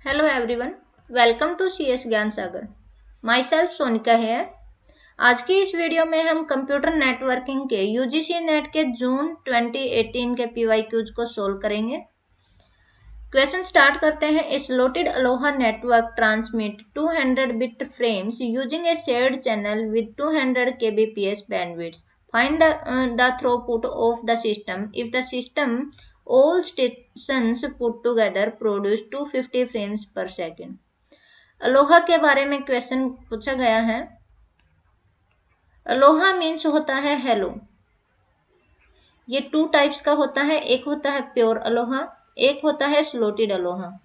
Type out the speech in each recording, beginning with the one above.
Hello everyone, welcome to CS Gyan Sagar. Myself Sonika here. आज की इस वीडियो में हम कंप्यूटर नेटवर्किंग के यूजीसी नेट के जून 2018 के पीवाईक्यूज को सोल्व करेंगे। क्वेश्चन स्टार्ट करते हैं। A slotted ALOHA network transmit 200 bit frames using a shared channel with 200 kbps bandwidth. Find the throughput of the system if the system all stations put together produce 250 frames per second. Aloha के बारे में question पूछा गया है। Aloha means होता है hello. ये two types का होता है, एक होता है प्योर अलोहा, एक होता है स्लॉटेड अलोहा।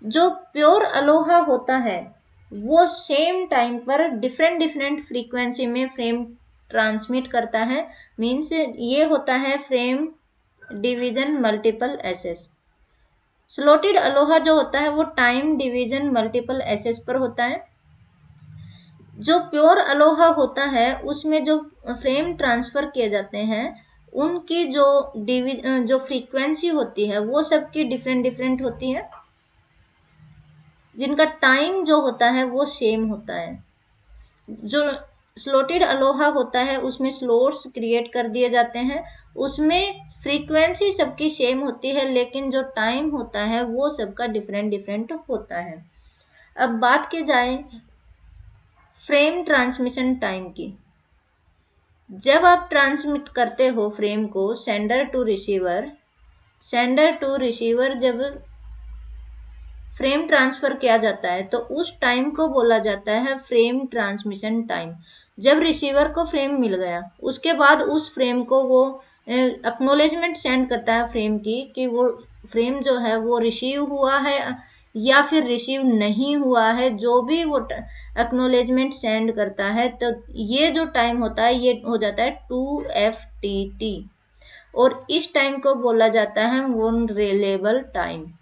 जो प्योर अलोहा होता है वो सेम टाइम पर डिफरेंट डिफरेंट फ्रीक्वेंसी में फ्रेम ट्रांसमिट करता है। मीन्स ये होता है frame division multiple access. Slotted aloha जो होता है वो टाइम डिवीजन मल्टीपल एसेस पर होता है। जो प्योर अलोहा होता है उसमें जो फ्रेम ट्रांसफर किए जाते हैं उनकी जो फ्रीक्वेंसी होती है वो सबकी डिफरेंट डिफरेंट होती है, जिनका टाइम जो होता है वो सेम होता है। जो स्लॉटेड अलोहा होता है उसमें स्लॉट्स क्रिएट कर दिए जाते हैं, उसमें फ्रीक्वेंसी सबकी सेम होती है लेकिन जो टाइम होता है वो सबका डिफरेंट डिफरेंट होता है। अब बात की जाए फ्रेम ट्रांसमिशन टाइम की। जब आप ट्रांसमिट करते हो फ्रेम को सेंडर टू रिसीवर जब फ्रेम ट्रांसफर किया जाता है तो उस टाइम को बोला जाता है फ्रेम ट्रांसमिशन टाइम। जब रिसीवर को फ्रेम मिल गया उसके बाद उस फ्रेम को वो एक्नॉलेजमेंट सेंड करता है फ्रेम की कि वो फ्रेम जो है वो रिसीव हुआ है या फिर रिसीव नहीं हुआ है। जो भी वो एक्नॉलेजमेंट सेंड करता है तो ये जो टाइम होता है ये हो जाता है 2FTT और इस टाइम को बोला जाता है वल्नरेबल टाइम।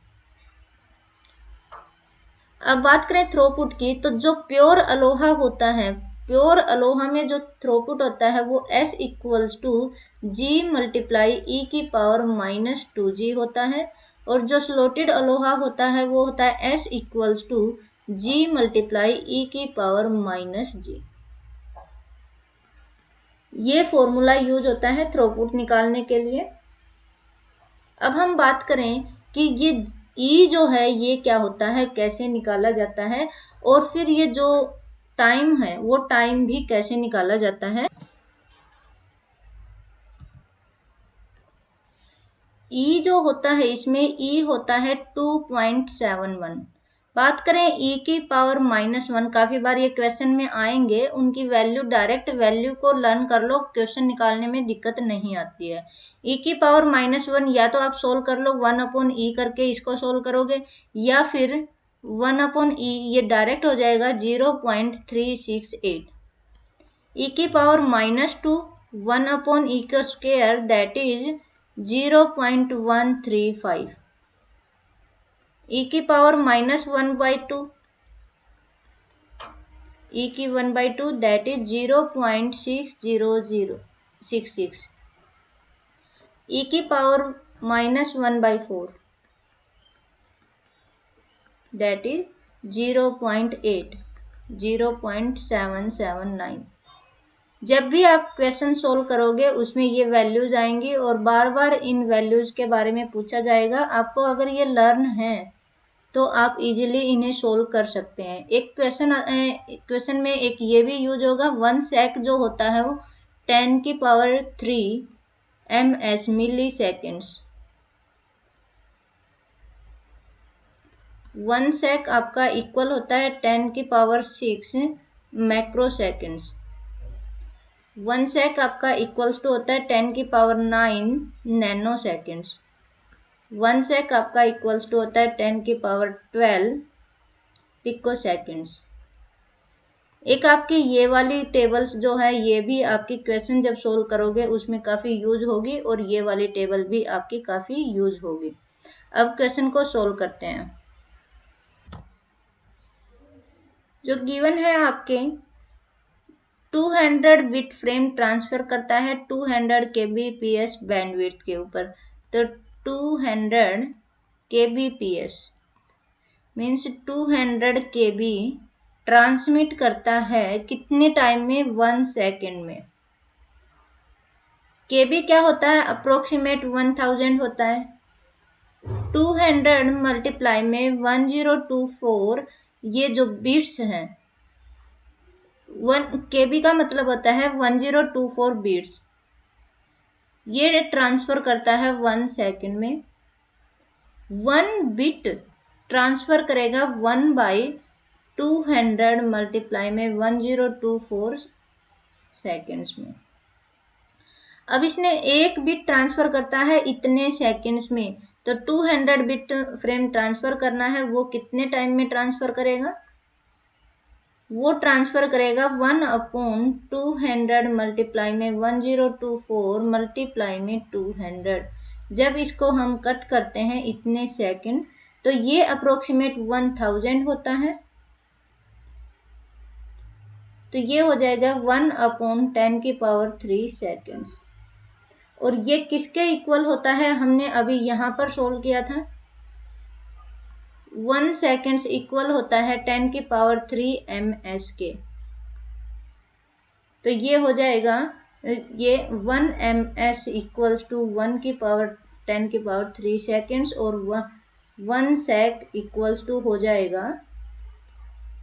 अब बात करें थ्रोपुट की, तो जो प्योर अलोहा होता है, प्योर अलोहा में जो थ्रोपुट होता है वो S equals to G multiply E की पावर -2G होता है और जो स्लॉटेड अलोहा होता है वो होता है S equals to G multiply E की पावर -G। ये फॉर्मूला यूज होता है थ्रोपुट निकालने के लिए। अब हम बात करें कि ये ई जो है ये क्या होता है, कैसे निकाला जाता है और फिर ये जो टाइम है वो टाइम भी कैसे निकाला जाता है। ई जो होता है इसमें ई होता है 2.71। बात करें ई की पावर -1, काफी बार ये क्वेश्चन में आएंगे, उनकी वैल्यू डायरेक्ट वैल्यू को लर्न कर लो, क्वेश्चन निकालने में दिक्कत नहीं आती है। ई की पावर -1 या तो आप सोल्व कर लो 1/e करके इसको सोल्व करोगे या फिर 1/e ये डायरेक्ट हो जाएगा 0.368। ई की पावर -2 1/e का स्क्वायर दैट इज 0.135। ई की पावर -1/2 ई की 1/2 दैट इज 0.60066। ई की पावर -1/4 दैट इज 0.8 0.779। जब भी आप क्वेश्चन सोल्व करोगे उसमें ये वैल्यूज आएंगी और बार बार इन वैल्यूज के बारे में पूछा जाएगा। आपको अगर ये लर्न है तो आप इजीली इन्हें सोल्व कर सकते हैं। एक क्वेश्चन में एक ये भी यूज होगा, 1 सेक जो होता है वो 10 की पावर 3 ms मिली सेकेंड्स। 1 सेक आपका इक्वल होता है 10 की पावर 6 मैक्रो सेकेंड्स। 1 सेक आपका इक्वल्स टू होता है 10 की पावर 9 नैनो सेकेंड्स। 1 सेक आपका इक्वल्स टू होता है 10 की पावर 12 पिको सेकेंड्स। एक आपकी ये वाली टेबल्स जो है ये भी आपकी क्वेश्चन जब सोल्व करोगे उसमें काफ़ी यूज होगी और ये वाली टेबल भी आपकी काफ़ी यूज होगी। अब क्वेश्चन को सोल्व करते हैं। जो गिवन है आपके 200 बिट फ्रेम ट्रांसफर करता है 200 kbps बैंडविड्थ के ऊपर। तो 200 kbps मीन्स 200 KB ट्रांसमिट करता है कितने टाइम में? 1 सेकेंड में। KB क्या होता है? अप्रोक्सीमेट 1000 होता है। 200 मल्टीप्लाई में 1024, ये जो बीट्स हैं, 1 KB का मतलब होता है 1024 बीट्स। ये ट्रांसफर करता है 1 सेकेंड में। 1 बिट ट्रांसफर करेगा 1/200 मल्टीप्लाई में 1024 सेकेंड्स में। अब इसने एक बिट ट्रांसफर करता है इतने सेकेंड्स में, तो 200 बिट फ्रेम ट्रांसफर करना है, वो कितने टाइम में ट्रांसफर करेगा? वो ट्रांसफर करेगा 1/200 मल्टीप्लाई में 1024 मल्टीप्लाई में 200। जब इसको हम कट करते हैं इतने सेकंड, तो ये अप्रोक्सीमेट 1000 होता है। तो ये हो जाएगा 1/10³ सेकेंड्स। और ये किसके इक्वल होता है? हमने अभी यहां पर सोल्व किया था। 1 सेकेंड्स इक्वल होता है 10³ ms के। तो ये हो जाएगा, ये 1 ms इक्वल्स टू 1/10³ सेकेंड्स, और 1 सेक इक्वल्स टू हो जाएगा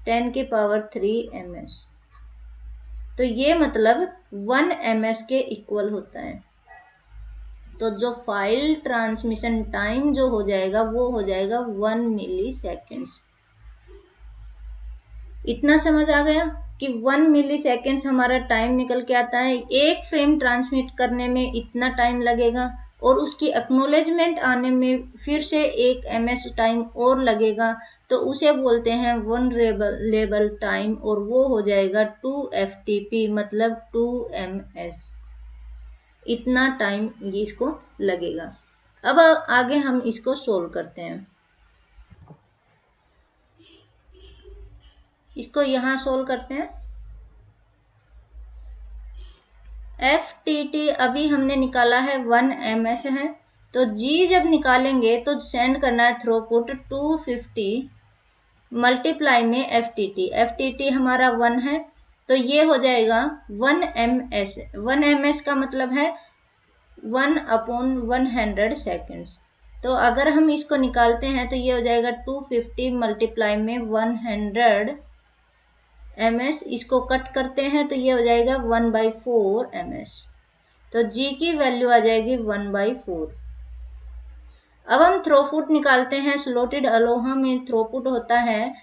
10³ ms। तो ये मतलब 1 ms के इक्वल होता है। तो जो फाइल ट्रांसमिशन टाइम जो हो जाएगा वो हो जाएगा 1 मिली सेकेंड्स। इतना समझ आ गया कि 1 मिली सेकेंड्स हमारा टाइम निकल के आता है। एक फ्रेम ट्रांसमिट करने में इतना टाइम लगेगा, और उसकी एक्नॉलेजमेंट आने में फिर से 1 ms टाइम और लगेगा, तो उसे बोलते हैं वनरेबल टाइम, और वो हो जाएगा 2 FTP, मतलब 2 ms। इतना टाइम इसको लगेगा। अब आगे हम इसको सोल्व करते हैं। इसको यहां सोल्व करते हैं। FTT अभी हमने निकाला है 1 ms है, तो G जब निकालेंगे तो सेंड करना है थ्रूपुट 250 मल्टीप्लाई में FTT हमारा 1 है, तो ये हो जाएगा 1 ms। 1 ms का मतलब है 1/100 सेकेंड्स। तो अगर हम इसको निकालते हैं तो ये हो जाएगा 250 मल्टीप्लाई में 100 ms। इसको कट करते हैं तो ये हो जाएगा 1/4 ms। तो G की वैल्यू आ जाएगी 1/4। अब हम थ्रोपुट निकालते हैं। स्लॉटेड अलोहा में थ्रोपुट होता है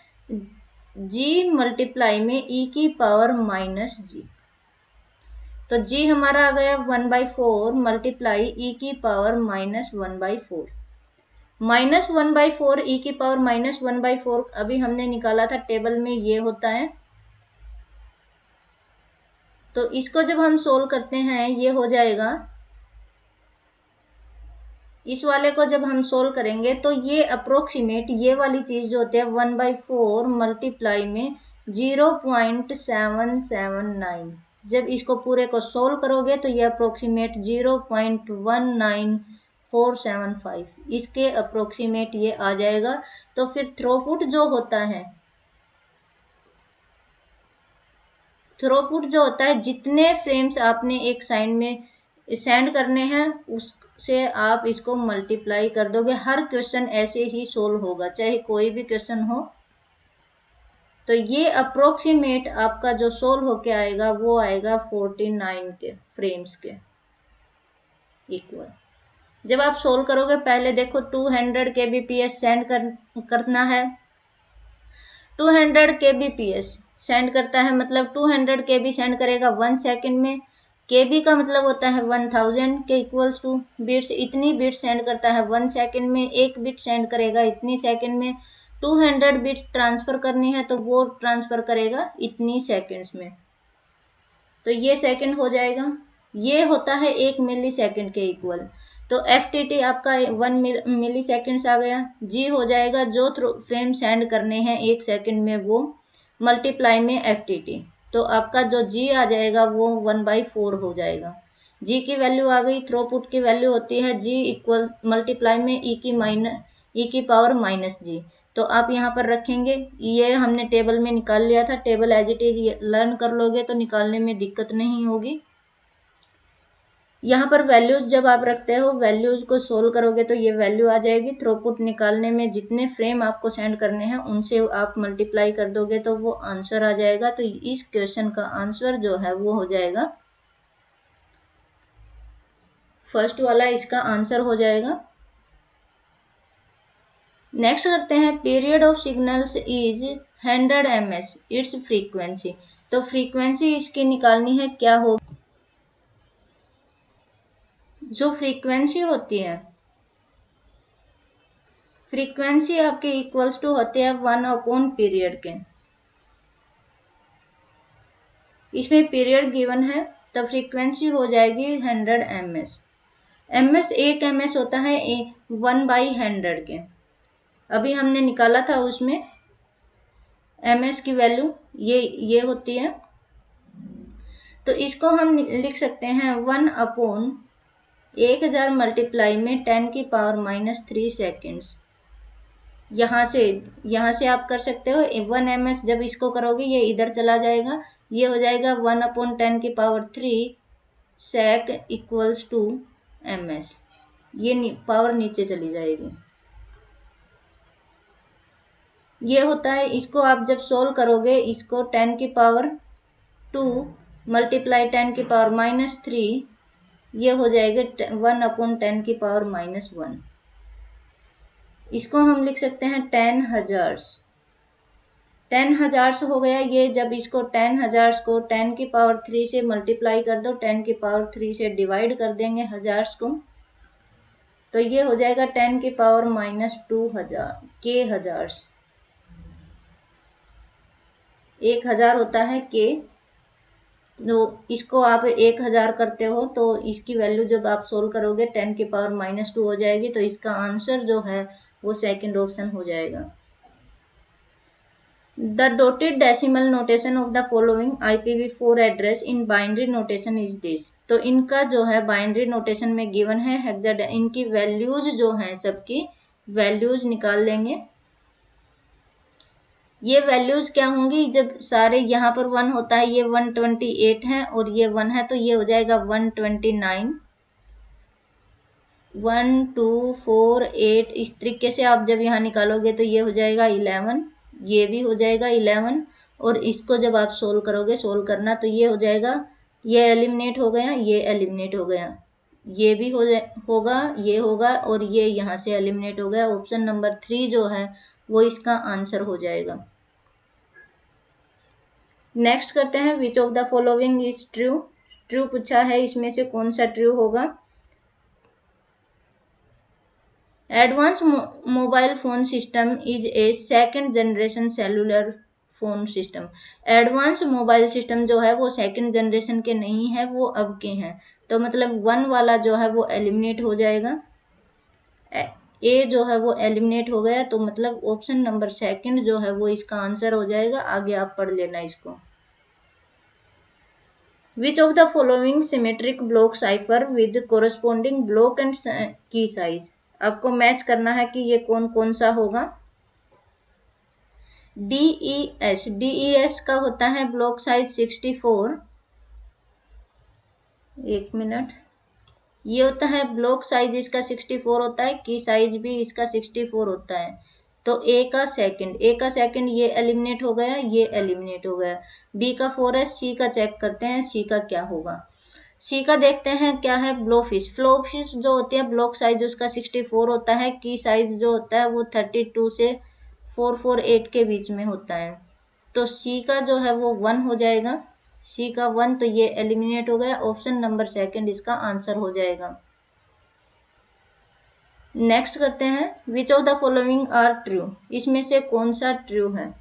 G मल्टीप्लाई में e⁻⁻g। तो G हमारा आ गया 1/4 मल्टीप्लाई e⁻⁻1/4। -1/4 e⁻⁻1/4 अभी हमने निकाला था टेबल में, ये होता है। तो इसको जब हम सोल्व करते हैं ये हो जाएगा, इस वाले को जब हम सोल्व करेंगे तो ये अप्रोक्सीमेट, ये वाली चीज जो होती है 1/4 मल्टीप्लाई में 0.779, जब इसको पूरे को सोल्व करोगे तो ये अप्रोक्सीमेट 0.19475, इसके अप्रोक्सीमेट ये आ जाएगा। तो फिर थ्रोपुट जो होता है, थ्रोपुट जो होता है, जितने फ्रेम्स आपने एक साइड में सेंड करने हैं उससे आप इसको मल्टीप्लाई कर दोगे। हर क्वेश्चन ऐसे ही सोल्व होगा, चाहे कोई भी क्वेश्चन हो। तो ये अप्रोक्सीमेट आपका जो सोल्व होके आएगा वो आएगा 49 के फ्रेम्स के इक्वल। जब आप सोल्व करोगे, पहले देखो 200 kbps सेंड करना है। 200 kbps सेंड करता है, मतलब 200 KB सेंड करेगा 1 सेकेंड में। KB का मतलब होता है 1000 के इक्वल्स टू बिट्स। इतनी बिट्स सेंड करता है 1 सेकेंड में। एक बिट सेंड करेगा इतनी सेकेंड में। 200 बिट्स ट्रांसफर करनी है तो वो ट्रांसफर करेगा इतनी सेकेंड्स में। तो ये सेकेंड हो जाएगा। ये होता है 1 मिली सेकेंड के इक्वल। तो FTT आपका 1 मिली सेकेंड्स आ गया। G हो जाएगा जो फ्रेम सेंड करने हैं 1 सेकेंड में वो मल्टीप्लाई में FTT। तो आपका जो G आ जाएगा वो 1/4 हो जाएगा। G की वैल्यू आ गई। थ्रोपुट की वैल्यू होती है G इक्वल मल्टीप्लाई में e⁻⁻g। तो आप यहाँ पर रखेंगे। ये हमने टेबल में निकाल लिया था, table as it is learn कर लोगे तो निकालने में दिक्कत नहीं होगी। यहाँ पर वैल्यूज जब आप रखते हो, वैल्यूज को सोल्व करोगे तो ये वैल्यू आ जाएगी। थ्रूपुट निकालने में जितने फ्रेम आपको सेंड करने हैं उनसे आप मल्टीप्लाई कर दोगे तो वो आंसर आ जाएगा। तो इस क्वेश्चन का आंसर जो है वो हो जाएगा, फर्स्ट वाला इसका आंसर हो जाएगा। नेक्स्ट करते हैं, period of signals is 100 ms, it's frequency. तो फ्रीक्वेंसी इसकी निकालनी है, क्या हो, जो फ्रीक्वेंसी होती है, फ्रीक्वेंसी आपके इक्वल्स टू होते हैं 1 पीरियड के। इसमें पीरियड गिवन है तो फ्रीक्वेंसी हो जाएगी 100 ms। ms 1 ms होता है 1/100 के। अभी हमने निकाला था उसमें ms की वैल्यू ये होती है। तो इसको हम लिख सकते हैं 1/1000 मल्टीप्लाई में 10⁻³ सेकेंड्स। यहाँ से आप कर सकते हो 1 ms। जब इसको करोगे ये इधर चला जाएगा, ये हो जाएगा 1/10⁻³ sec इक्वल्स टू ms। ये पावर नीचे चली जाएगी। ये होता है, इसको आप जब सोल्व करोगे, इसको 10⁻² मल्टीप्लाई 10⁻³ ये हो जाएगा 1/10⁻⁻1। इसको हम लिख सकते हैं 10,000। 10,000 हो गया ये। जब इसको 10,000 को 10⁻³ से मल्टीप्लाई कर दो, 10⁻³ से डिवाइड कर देंगे हजार्स को, तो ये हो जाएगा 10⁻² के हजार्स। 1000 होता है के। तो इसको आप 1000 करते हो तो इसकी वैल्यू जब आप सोल्व करोगे 10⁻² हो जाएगी। तो इसका आंसर जो है वो सेकंड ऑप्शन हो जाएगा। The dotted decimal notation of the following IPv4 address in binary notation is this. तो इनका जो है बाइनरी नोटेशन में गिवन है हेक्साडेसिमल। इनकी वैल्यूज जो हैं, सबकी वैल्यूज निकाल लेंगे। ये वैल्यूज क्या होंगी, जब सारे यहाँ पर 1 होता है, ये 128 है और ये 1 है, तो ये हो जाएगा 129, 1 2 4 8। इस तरीके से आप जब यहाँ निकालोगे तो ये हो जाएगा 11, ये भी हो जाएगा 11। और इसको जब आप सोल्व करोगे, सोल्व करना, तो ये हो जाएगा, ये एलिमिनेट हो गया, ये एलिमिनेट हो गया, ये भी होगा, ये होगा, और ये यहाँ से एलिमिनेट हो गया। ऑप्शन नंबर 3 जो है वो इसका आंसर हो जाएगा। नेक्स्ट करते हैं, which of the following is true. True पूछा है, इसमें से कौन सा ट्रू होगा। Advance mobile phone system is a second generation cellular phone system. Advance mobile system जो है वो सेकेंड जनरेशन के नहीं है, वो अब के हैं। तो मतलब 1 वाला जो है वो एलिमिनेट हो जाएगा, ए जो है वो एलिमिनेट हो गया। तो मतलब ऑप्शन नंबर सेकंड जो है वो इसका आंसर हो जाएगा। आगे आप पढ़ लेना इसको। विच of the following symmetric block cipher with corresponding block and की साइज। आपको मैच करना है कि ये कौन कौन सा होगा। DES का होता है ब्लॉक साइज 64। एक मिनट, ये होता है ब्लॉक साइज इसका 64 होता है, की साइज भी इसका 64 होता है। तो ए का सेकंड ये एलिमिनेट हो गया, ये एलिमिनेट हो गया। बी का 4 है। सी का चेक करते हैं, सी का क्या होगा। सी का देखते हैं क्या है, ब्लोफिश। फ्लोफिश जो होती है ब्लॉक साइज उसका 64 होता है, की साइज जो होता है वो 32 से 448 के बीच में होता है। तो सी का जो है वो 1 हो जाएगा, सी का 1। तो ये एलिमिनेट हो गया, ऑप्शन नंबर सेकंड इसका आंसर हो जाएगा। नेक्स्ट करते हैं, which of the following are true. इसमें से कौन सा ट्रू है।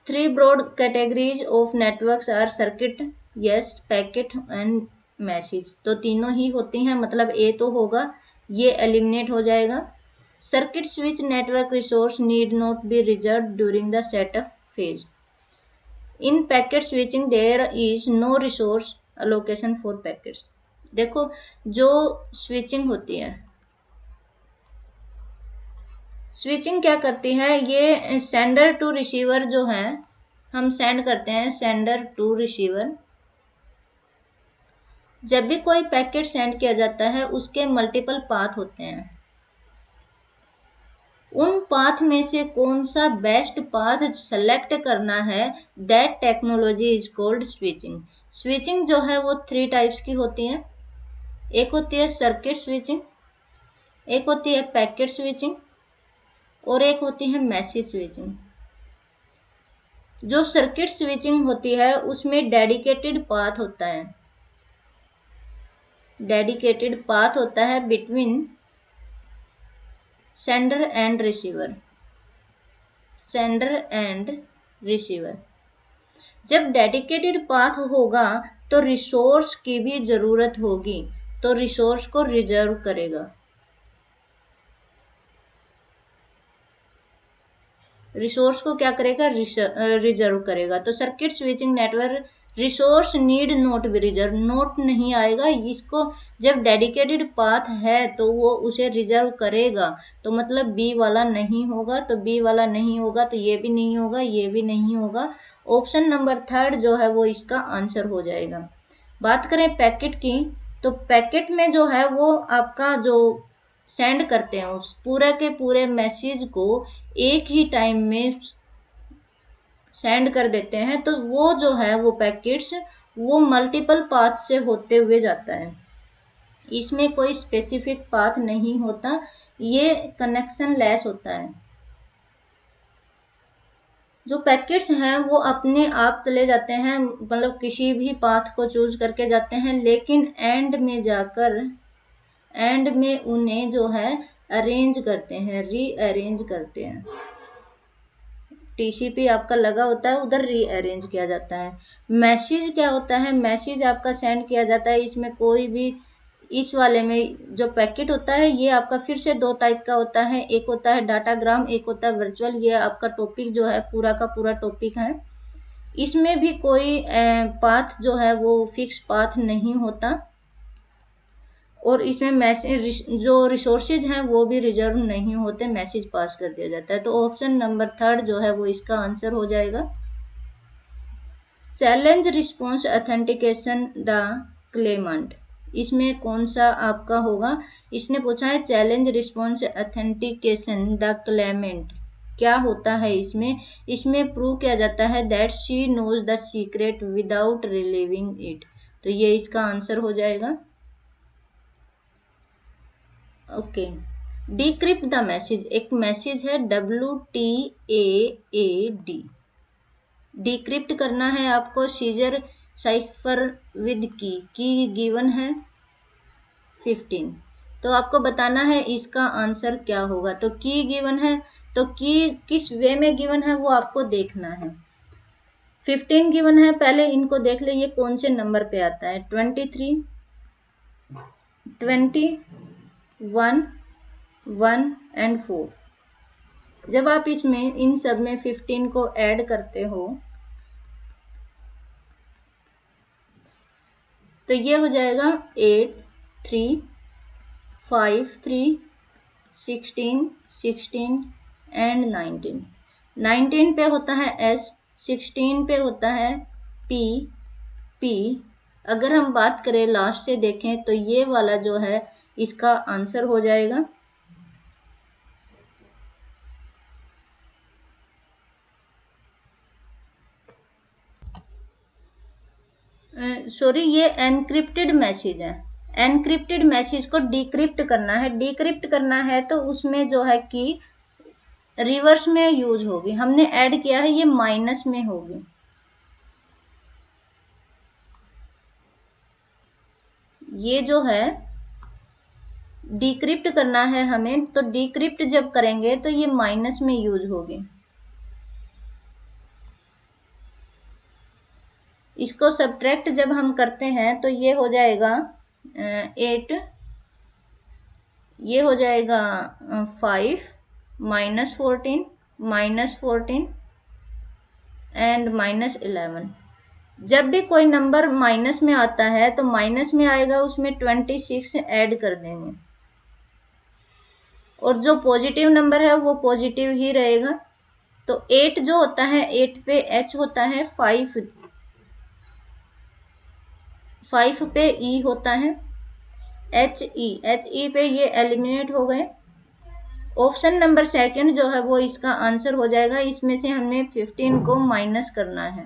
3 broad categories of networks are circuit, yes, packet and message. तो तीनों ही होती हैं, मतलब ए तो होगा, ये एलिमिनेट हो जाएगा। Circuit switch network resource need not be reserve during the setup phase. In packet switching there is no resource allocation for packets. देखो, जो स्विचिंग होती है, स्विचिंग क्या करती है, ये सेंडर टू रिसीवर जो है, हम सेंड करते हैं सेंडर टू रिसीवर। जब भी कोई पैकेट सेंड किया जाता है उसके मल्टीपल पाथ होते हैं। उन पाथ में से कौन सा बेस्ट पाथ सेलेक्ट करना है, that technology is called switching. Switching जो है वो 3 टाइप्स की होती है। एक होती है सर्किट स्विचिंग, एक होती है पैकेट स्विचिंग, और एक होती है मैसेज स्विचिंग। जो सर्किट स्विचिंग होती है उसमें डेडिकेटेड पाथ होता है, डेडिकेटेड पाथ होता है between sender and receiver, sender and receiver. जब डेडिकेटेड पाथ होगा तो रिसोर्स की भी जरूरत होगी, तो रिसोर्स को रिजर्व करेगा, रिसोर्स को क्या करेगा, रिजर्व करेगा। तो circuit switching network resource need not be reserve, not नहीं आएगा इसको। जब डेडिकेटेड पाथ है तो वो उसे रिजर्व करेगा, तो मतलब बी वाला नहीं होगा, तो बी वाला नहीं होगा तो ये भी नहीं होगा, ये भी नहीं होगा। ऑप्शन नंबर 3 जो है वो इसका आंसर हो जाएगा। बात करें पैकेट की, तो पैकेट में जो है वो आपका जो सेंड करते हैं उस पूरे के पूरे मैसेज को एक ही टाइम में सेंड कर देते हैं, तो वो जो है वो पैकेट्स वो मल्टीपल पाथ से होते हुए जाता है, इसमें कोई स्पेसिफिक पाथ नहीं होता, ये कनेक्शन लेस होता है। जो पैकेट्स हैं वो अपने आप चले जाते हैं, मतलब किसी भी पाथ को चूज करके जाते हैं, लेकिन एंड में जाकर एंड में उन्हें जो है अरेंज करते हैं, रीअरेंज करते हैं। टीसीपी आपका लगा होता है उधर रीअरेंज किया जाता है। मैसेज क्या होता है, मैसेज आपका सेंड किया जाता है, इसमें कोई भी, इस वाले में जो पैकेट होता है ये आपका फिर से 2 टाइप का होता है, एक होता है डाटाग्राम, एक होता है वर्चुअल। ये आपका टॉपिक जो है पूरा का पूरा टॉपिक है, इसमें भी कोई पाथ जो है वो फिक्स पाथ नहीं होता, और इसमें मैसेज जो रिसोर्सेज हैं वो भी रिजर्व नहीं होते, मैसेज पास कर दिया जाता है। तो ऑप्शन नंबर 3 जो है वो इसका आंसर हो जाएगा। Challenge response authentication the claimant, इसमें कौन सा आपका होगा, इसने पूछा है challenge response authentication the claimant क्या होता है। इसमें प्रूव किया जाता है that she knows the secret without revealing it, तो ये इसका आंसर हो जाएगा। ओके, डिक्रिप्ट द मैसेज, एक मैसेज है WTAAD, डिक्रिप्ट करना है आपको। Caesar cipher with key given है 15, तो आपको बताना है इसका आंसर क्या होगा। तो की गिवन है, तो की किस वे में गिवन है वो आपको देखना है। 15 गिवन है, पहले इनको देख ले ये कौन से नंबर पे आता है, 23, 20, 1, 1 एंड 4। जब आप इसमें इन सब में 15 को ऐड करते हो तो ये हो जाएगा 8, 3, 5, 3, 16, 16 एंड 19। 19 पे होता है S, 16 पे होता है P। अगर हम बात करें लास्ट से देखें तो ये वाला जो है इसका आंसर हो जाएगा। सॉरी, ये एनक्रिप्टेड मैसेज है। एनक्रिप्टेड मैसेज को डिक्रिप्ट करना है, डिक्रिप्ट करना है तो उसमें जो है कि रिवर्स में यूज होगी, हमने ऐड किया है ये माइनस में होगी। ये जो है डिक्रिप्ट करना है हमें, तो डिक्रिप्ट जब करेंगे तो ये माइनस में यूज होगी। इसको सब्ट्रैक्ट जब हम करते हैं तो ये हो जाएगा 8, ये हो जाएगा 5, -14, -14 एंड -11। जब भी कोई नंबर माइनस में आता है तो माइनस में आएगा उसमें 26 ऐड कर देंगे, और जो पॉजिटिव नंबर है वो पॉजिटिव ही रहेगा। तो 8 जो होता है, 8 पे एच होता है, 5 पे ई होता है, एच ई पे ये एलिमिनेट हो गए। ऑप्शन नंबर सेकंड जो है वो इसका आंसर हो जाएगा। इसमें से हमें 15 को माइनस करना है।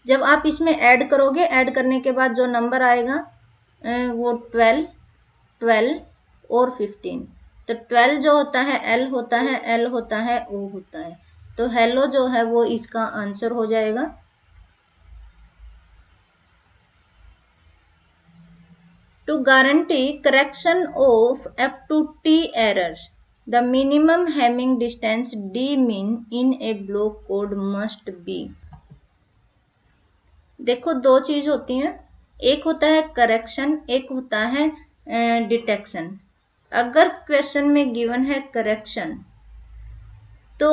जब आप इसमें ऐड करोगे, ऐड करने के बाद जो नंबर आएगा वो 12 और 15। तो 12 जो होता है एल होता है, एल होता है ओ होता है। तो हेलो जो है वो इसका आंसर हो जाएगा। To guarantee correction of up to t errors, the minimum Hamming distance d min in a block code must be। देखो दो चीज होती हैं, एक होता है करेक्शन, एक होता है डिटेक्शन। अगर क्वेश्चन में गिवन है करेक्शन तो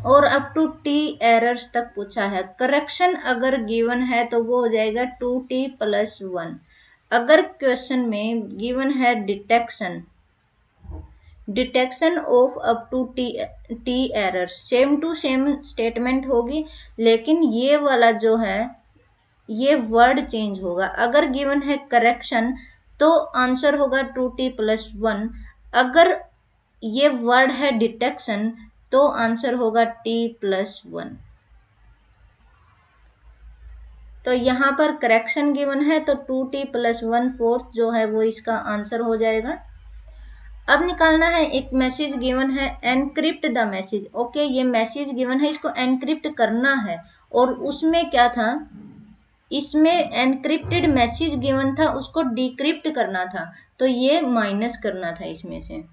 और अप टू टी एरर्स तक पूछा है, करेक्शन अगर गिवन है तो वो हो जाएगा 2t+1। अगर क्वेश्चन में गिवन है detection, detection of up to t errors, same to same statement होगी, लेकिन ये वाला जो है ये वर्ड चेंज होगा। अगर गिवन है करेक्शन तो आंसर होगा 2t+1। अगर ये वर्ड है डिटेक्शन तो आंसर होगा t+1। तो यहाँ पर करेक्शन गिवन है तो 2t+1/4 जो है वो इसका आंसर हो जाएगा। अब निकालना है, एक मैसेज गिवन है, एनक्रिप्ट द मैसेज। ओके, ये मैसेज गिवन है, इसको एनक्रिप्ट करना है। और उसमें क्या था, इसमें एनक्रिप्टेड मैसेज गिवन था, उसको डिक्रिप्ट करना था, तो ये माइनस करना था इसमें से।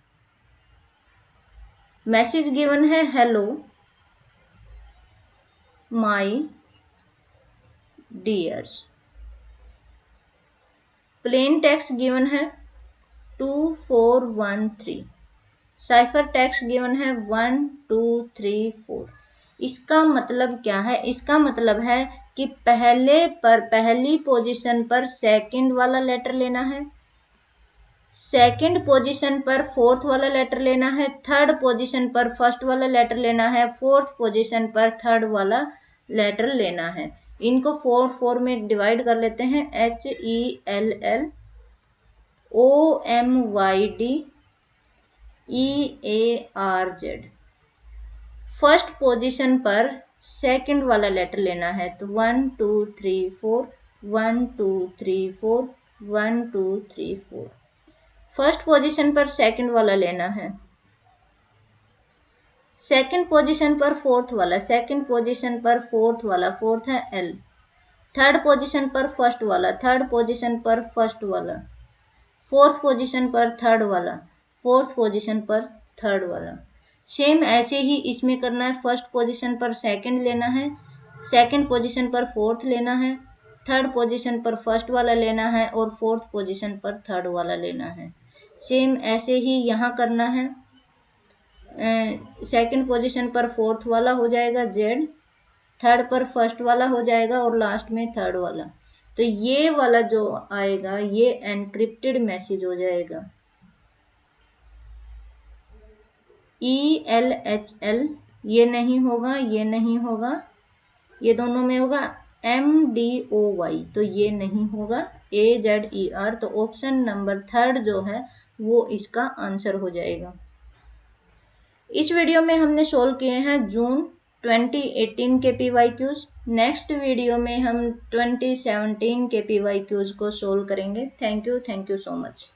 मैसेज गिवन है hello my dears, plain text given है 2413, साइफर टेक्स्ट गिवन है 1234। इसका मतलब क्या है, इसका मतलब है कि पहली पोजीशन पर सेकंड वाला लेटर लेना है, सेकंड पोजीशन पर फोर्थ वाला लेटर लेना है, थर्ड पोजीशन पर फर्स्ट वाला लेटर लेना है, फोर्थ पोजीशन पर थर्ड वाला लेटर लेना है। इनको 4 में डिवाइड कर लेते हैं, HELLOMYDEARZ। फर्स्ट पोजीशन पर सेकंड वाला लेटर लेना है, तो 1 2 3 4, 1 2 3 4, 1 2 3 4। फर्स्ट पोजीशन पर सेकंड वाला लेना है, सेकंड पोजीशन पर फोर्थ वाला, सेकंड पोजीशन पर फोर्थ वाला, फोर्थ है एल। थर्ड पोजीशन पर फर्स्ट वाला, थर्ड पोजीशन पर फर्स्ट वाला, फोर्थ पोजीशन पर थर्ड वाला, फोर्थ पोजीशन पर थर्ड वाला। सेम ऐसे ही इसमें करना है, फर्स्ट पोजीशन पर सेकंड लेना है, सेकंड पोजीशन पर फोर्थ लेना है, थर्ड पोजीशन पर फर्स्ट वाला लेना है और फोर्थ पोजीशन पर थर्ड वाला लेना है। सेम ऐसे ही यहाँ करना है, सेकंड पोजीशन पर फोर्थ वाला हो जाएगा जेड, थर्ड पर फर्स्ट वाला हो जाएगा और लास्ट में थर्ड वाला। तो ये वाला जो आएगा ये एनक्रिप्टेड मैसेज हो जाएगा। ELHL ये नहीं होगा, ये नहीं होगा, ये दोनों में होगा MDOY, तो ये नहीं होगा, AZER। तो ऑप्शन नंबर थर्ड जो है वो इसका आंसर हो जाएगा। इस वीडियो में हमने सोल्व किए हैं जून 2018 के PYQs। नेक्स्ट वीडियो में हम 2017 के PYQs को सोल्व करेंगे। Thank you so much.